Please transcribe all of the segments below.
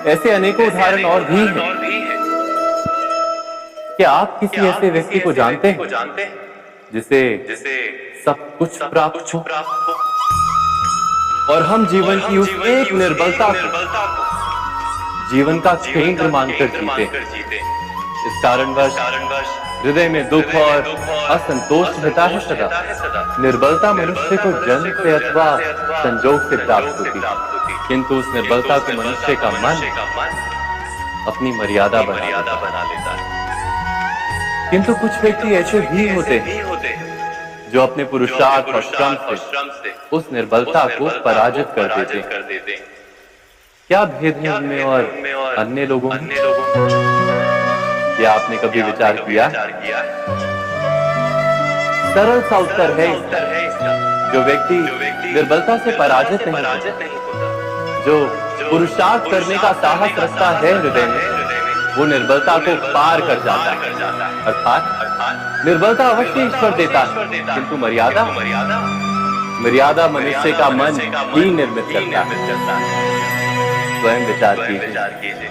ऐसे अनेकों उदाहरण और भी हैं। क्या आप किसी ऐसे व्यक्ति को जानते हैं जिसे सब कुछ प्राप्त हो और हम जीवन की उस एक निर्बलता को जीवन का केंद्र मानकर जीते? इस कारणवश हृदय में दुख और असंतोष रहता है सदा। निर्बलता मनुष्य को जन्म से अथवा संजोग से प्राप्त होती है, किंतु उस निर्बलता को मनुष्य का मन अपनी मर्यादा बना लेता है। किंतु कुछ व्यक्ति ऐसे भी होते हैं जो अपने पुरुषार्थ और श्रम से उस निर्बलता को पराजित कर देते हैं। क्या भेद है उनमें और अन्य लोगों में? क्या आपने कभी विचार किया? सरल सा उत्तर है इसका। जो व्यक्ति निर्बलता से पराजित नहीं होता, जो पुरुषार्थ करने का साहस रखता है हृदय में, वो निर्बलता को पार कर जाता है। अर्थात निर्बलता अवश्य ईश्वर देता है, किंतु मर्यादा मनुष्य का मन ही निर्मित करता है। स्वयं विचार कीजिए।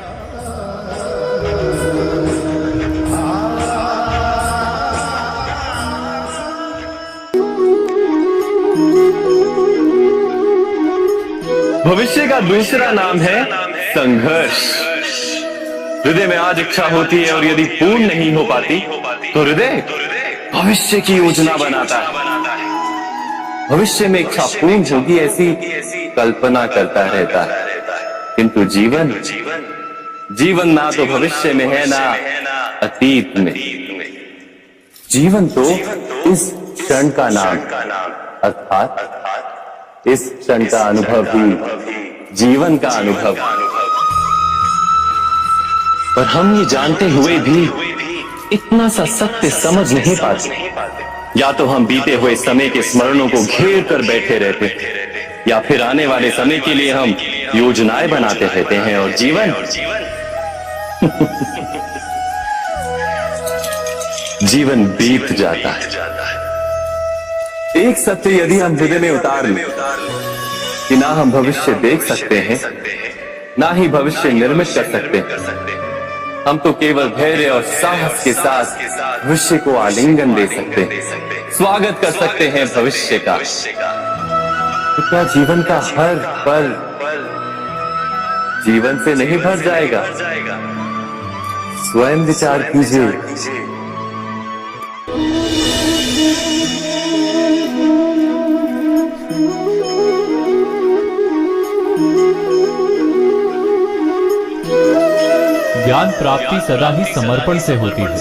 भविष्य का दूसरा नाम है संघर्ष। हृदय में आज इच्छा होती है और यदि पूर्ण नहीं हो पाती तो हृदय भविष्य की योजना बनाता है। भविष्य में इच्छा पूर्ण होगी ऐसी कल्पना करता रहता है, किंतु जीवन ना तो भविष्य में है ना अतीत में। जीवन तो इस क्षण का नाम, अर्थात इस क्षण का अनुभव ही जीवन का अनुभव। पर हम ये जानते हुए भी इतना सा सत्य समझ नहीं पाते। या तो हम बीते हुए समय के स्मरणों को घेर कर बैठे रहते, या फिर आने वाले समय के लिए हम योजनाएं बनाते रहते हैं, और जीवन बीत जाता है। एक सत्य यदि हम हृदय में उतार लें कि ना हम भविष्य देख सकते हैं, ना ही भविष्य निर्मित कर सकते हैं, हम तो केवल धैर्य और साहस के साथ भविष्य को आलिंगन दे सकते हैं, स्वागत कर सकते हैं भविष्य का। तो क्या जीवन का हर पल जीवन से नहीं भर जाएगा? स्वयं विचार कीजिए। ज्ञान प्राप्ति सदा ही समर्पण से होती है,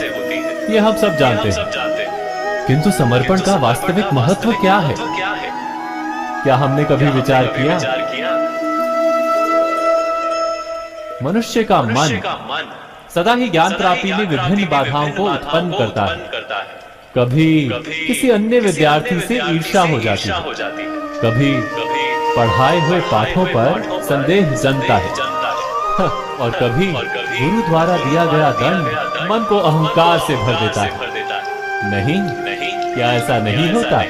ये हम सब जानते हैं। किंतु समर्पण का वास्तविक महत्व क्या है? क्या हमने कभी विचार किया? मनुष्य का मन सदा ही ज्ञान प्राप्ति में विभिन्न बाधाओं को उत्पन्न करता है। कभी किसी अन्य विद्यार्थी से ईर्ष्या हो जाती है, कभी पढ़ाए हुए पाठों पर संदेह जमता है, और कभी गुरु द्वारा दिया गया दंड मन को अहंकार से भर देता है। नहीं, क्या ऐसा नहीं होता?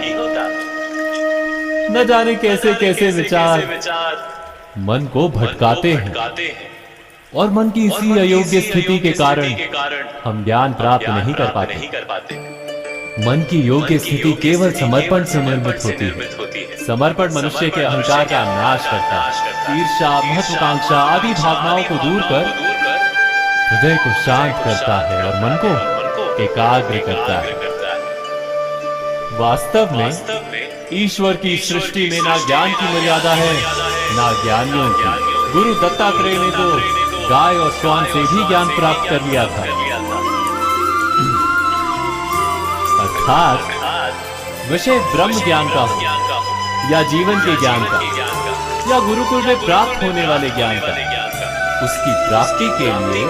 न जाने कैसे कैसे विचार मन को भटकाते हैं, और मन की इसी अयोग्य स्थिति के कारण हम ज्ञान प्राप्त नहीं कर पाते। मन की योग्य स्थिति केवल समर्पण से निर्मित होती है। समर्पण मनुष्य के अहंकार का नाश करता है, ईर्ष्या, महत्वाकांक्षा आदि भावनाओं को दूर कर हृदय को शांत करता है और मन को एकाग्र करता है। वास्तव में ईश्वर की सृष्टि में ना ज्ञान की मर्यादा है, ना ज्ञानियों की। गुरु दत्तात्रेय ने तो गाय और श्वान से भी ज्ञान प्राप्त कर लिया था। अर्थात विषय ब्रह्म ज्ञान का हो, या जीवन के ज्ञान का, या गुरुकुल में प्राप्त होने वाले ज्ञान का, उसकी प्राप्ति के लिए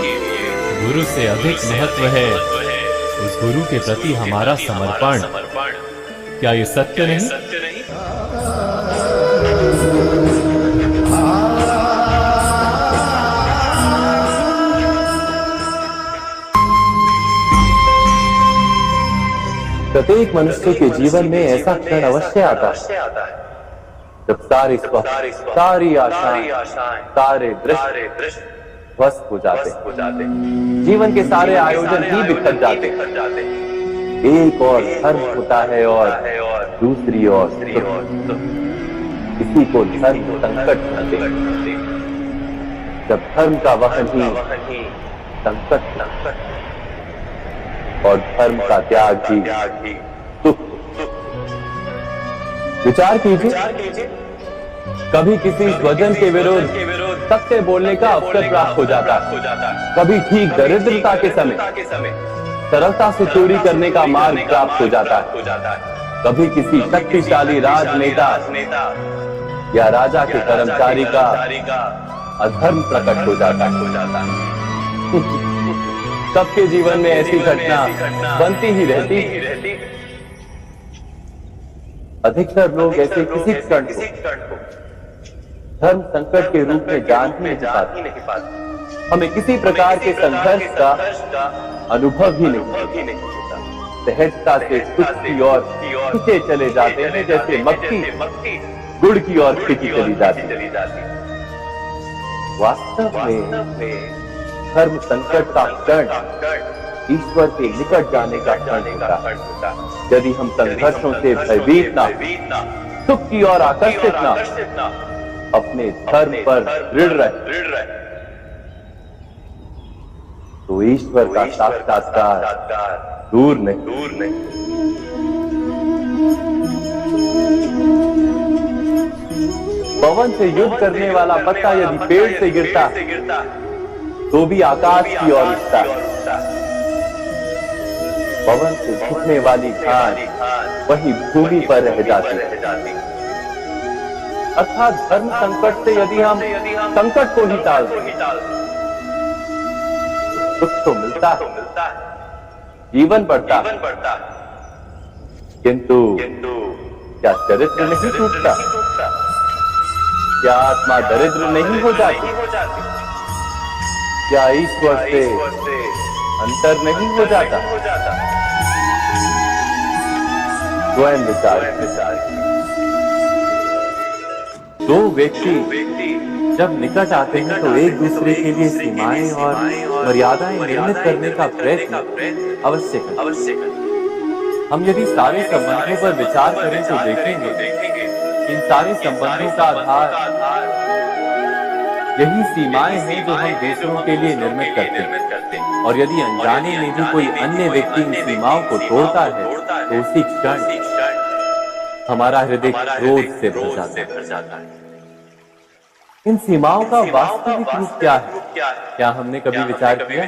गुरु से अधिक महत्व है उस गुरु के प्रति हमारा समर्पण। क्या ये सत्य नहीं? प्रत्येक मनुष्य के जीवन में ऐसा क्षण अवश्य आता है जब सारी आशाएं, सारे दृश्य ध्वस्त हो जाते, जीवन के सारे आयोजन ही बिखर जाते। एक और धर्म होता है और दूसरी ओर किसी को धर्म संकट कहते हैं। जब धर्म का वहन ही संकट और धर्म का त्याग ही सुख। विचार कीजिए, कभी किसी स्वजन के विरुद्ध सत्य बोलने का अवसर प्राप्त हो जाता, कभी ठीक दरिद्रता के समय सरलता से चोरी करने का मार्ग प्राप्त हो जाता, कभी किसी शक्तिशाली राजनेता या राजा के कर्मचारी का अधर्म प्रकट हो जाता। सबके जीवन में ऐसी घटना बनती ही रहती। अधिकतर लोग ऐसे किसी क्षण को धर्म संकट के रूप में जान ही नहीं पाते। हमें किसी प्रकार के संघर्ष का अनुभव ही नहीं होता। सहजता से सुख की ओर खींचे चले जाते हैं, जैसे मक्खी गुड़ की ओर खींची चली जाती। वास्तव में धर्म संकट का क्षण ईश्वर के निकट जाने का क्षण होता। यदि हम संघर्षों से भयभीत ना, सुख की ओर आकर्षित ना, अपने धर्म पर दृढ़ रहे, तो ईश्वर का साक्षात्कार दूर नहीं। पवन से युद्ध करने वाला पत्ता यदि पेड़ से गिरता तो भी आकाश की ओर उठता। पवन से झुकने वाली घास वही भूमि पर रह जाती। अर्थात धर्म संकट से यदि हम संकट को ही टाल दें, सुख तो मिलता है, जीवन बढ़ता, किंतु क्या चरित्र नहीं टूटता? क्या आत्मा दरिद्र नहीं हो जाती? क्या ईश्वर से अंतर नहीं हो जाता? स्वयं विचार। दो व्यक्ति जब निकट आते हैं तो एक दूसरे के लिए सीमाएं और मर्यादाएं निर्मित करने का प्रयत्न अवश्य करें। हम यदि सारे संबंधों पर विचार करें तो देखेंगे इन सारे संबंधों का आधार यही सीमाएं हैं जो हम दूसरों के लिए निर्मित करते हैं। और यदि अनजाने में भी कोई अन्य व्यक्ति इन सीमाओं को तोड़ता है तो उसी क्षण हमारा हृदय क्रोध से भर जाता है। इन सीमाओं का वास्तविक रूप क्या है? क्या हमने कभी विचार किया?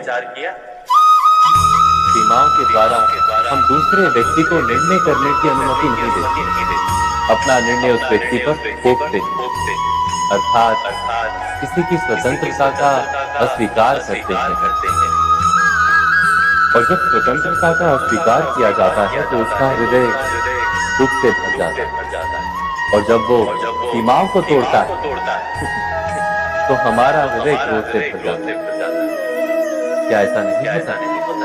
सीमाओं के द्वारा हम दूसरे व्यक्ति को निर्णय करने की अनुमति नहीं देते, अपना निर्णय उस व्यक्ति पर थोपते, अर्थात किसी की स्वतंत्रता का अस्वीकार करते हैं। और जब स्वतंत्रता का अस्वीकार किया जाता है तो उसका हृदय दुख से भर जाता है। और जब वो सीमाओं को तोड़ता है तो हमारा हृदय क्रोध से भर जाता है। क्या ऐसा नहीं होता?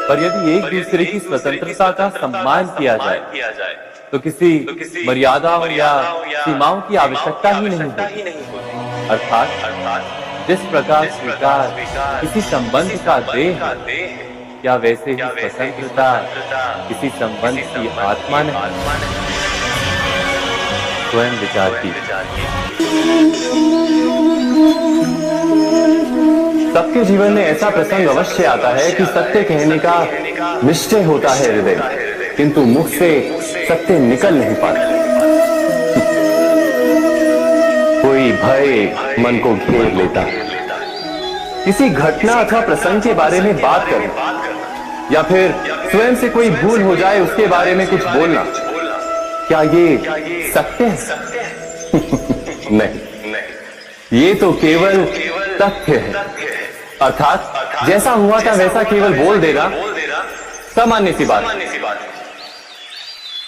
पर यदि एक दूसरे की स्वतंत्रता का सम्मान किया जाए तो किसी मर्यादाओं या सीमाओं की आवश्यकता ही नहीं होती। अर्थात जिस प्रकार स्वीकार किसी संबंध का देह, क्या वैसे ही स्वतंत्रता किसी संबंध की आत्मा नहीं? स्वयं विचार कीजिए। सबके जीवन में ऐसा प्रसंग अवश्य आता है कि सत्य कहने का निश्चय होता है हृदय में, किंतु मुख से सत्य निकल नहीं पाता। कोई भय मन को घेर लेता है। किसी घटना अथवा प्रसंग के बारे में बात करना या फिर स्वयं से कोई भूल हो जाए उसके बारे में कुछ बोलना, क्या ये सत्य है? नहीं, ये तो केवल तथ्य है। अर्थात जैसा हुआ था वैसा केवल बोल देना सामान्य सी बात।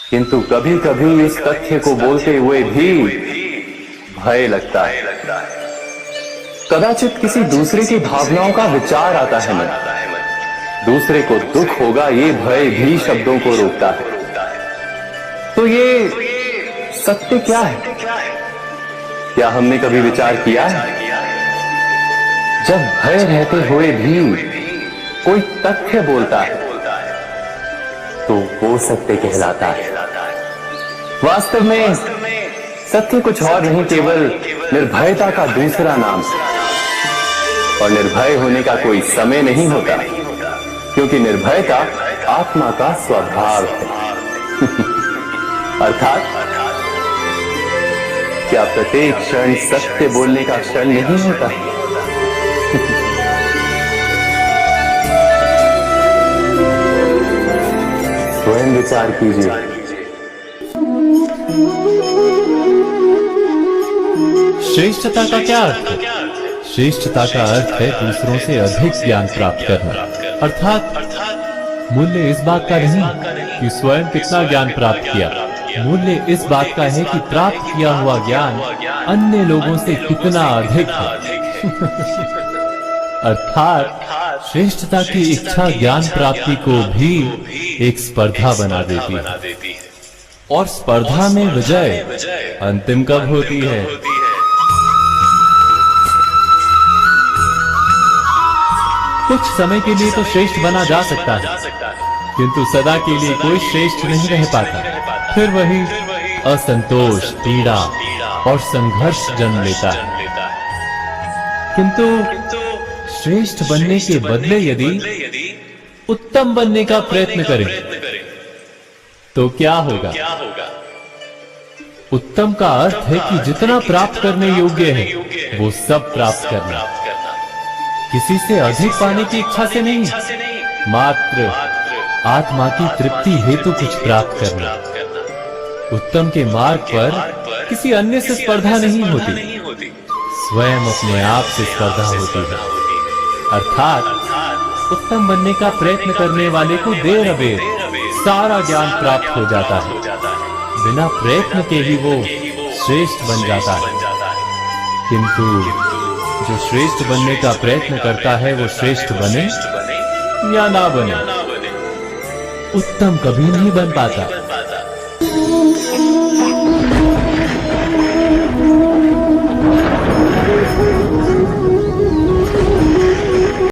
किंतु कभी कभी इस तथ्य को बोलते हुए भी भय लगता है। कदाचित किसी दूसरे की भावनाओं का विचार आता है मन, दूसरे को दुख होगा ये भय भी शब्दों को रोकता है। तो ये सत्य क्या है? क्या हमने कभी विचार किया है जब भय रहते हुए भी कोई तथ्य बोलता है तो वो सत्य कहलाता है। वास्तव में सत्य कुछ और नहीं, केवल निर्भयता का दूसरा नाम है। और निर्भय होने का कोई समय नहीं होता, क्योंकि निर्भयता आत्मा का स्वभाव है। अर्थात क्या प्रत्येक क्षण सत्य बोलने का क्षण नहीं होता? स्वयं विचार कीजिए। श्रेष्ठता का क्या अर्थ है? श्रेष्ठता का अर्थ है दूसरों से अधिक ज्ञान प्राप्त करना। अर्थात मूल्य इस बात का नहीं कि स्वयं कितना ज्ञान प्राप्त किया, मूल्य इस बात का है कि प्राप्त किया हुआ ज्ञान अन्य लोगों से कितना अधिक है। अर्थात श्रेष्ठता की इच्छा ज्ञान प्राप्ति को भी एक स्पर्धा बना देती है। और स्पर्धा में विजय अंतिम कब होती है? कुछ समय के लिए तो श्रेष्ठ बना जा सकता है, किंतु सदा के लिए कोई श्रेष्ठ नहीं रह पाता। फिर वही असंतोष, पीड़ा और संघर्ष जन्म लेता है। किंतु श्रेष्ठ बनने के बदले यदि उत्तम बनने का प्रयत्न करें तो क्या होगा? उत्तम का अर्थ है कि जितना प्राप्त करने योग्य है वो सब प्राप्त करना, किसी से अधिक पाने की इच्छा से नहीं, मात्र आत्मा की तृप्ति हेतु कुछ प्राप्त करना। उत्तम के मार्ग पर किसी अन्य से स्पर्धा नहीं होती, स्वयं अपने आप से स्पर्धा होती है। अर्थात उत्तम बनने का प्रयत्न करने वाले को देर अबेर सारा ज्ञान प्राप्त हो जाता है, बिना प्रयत्न के ही वो श्रेष्ठ बन जाता है। किंतु जो श्रेष्ठ बनने का प्रयत्न करता है वो श्रेष्ठ बने या ना बने, उत्तम कभी नहीं बन पाता।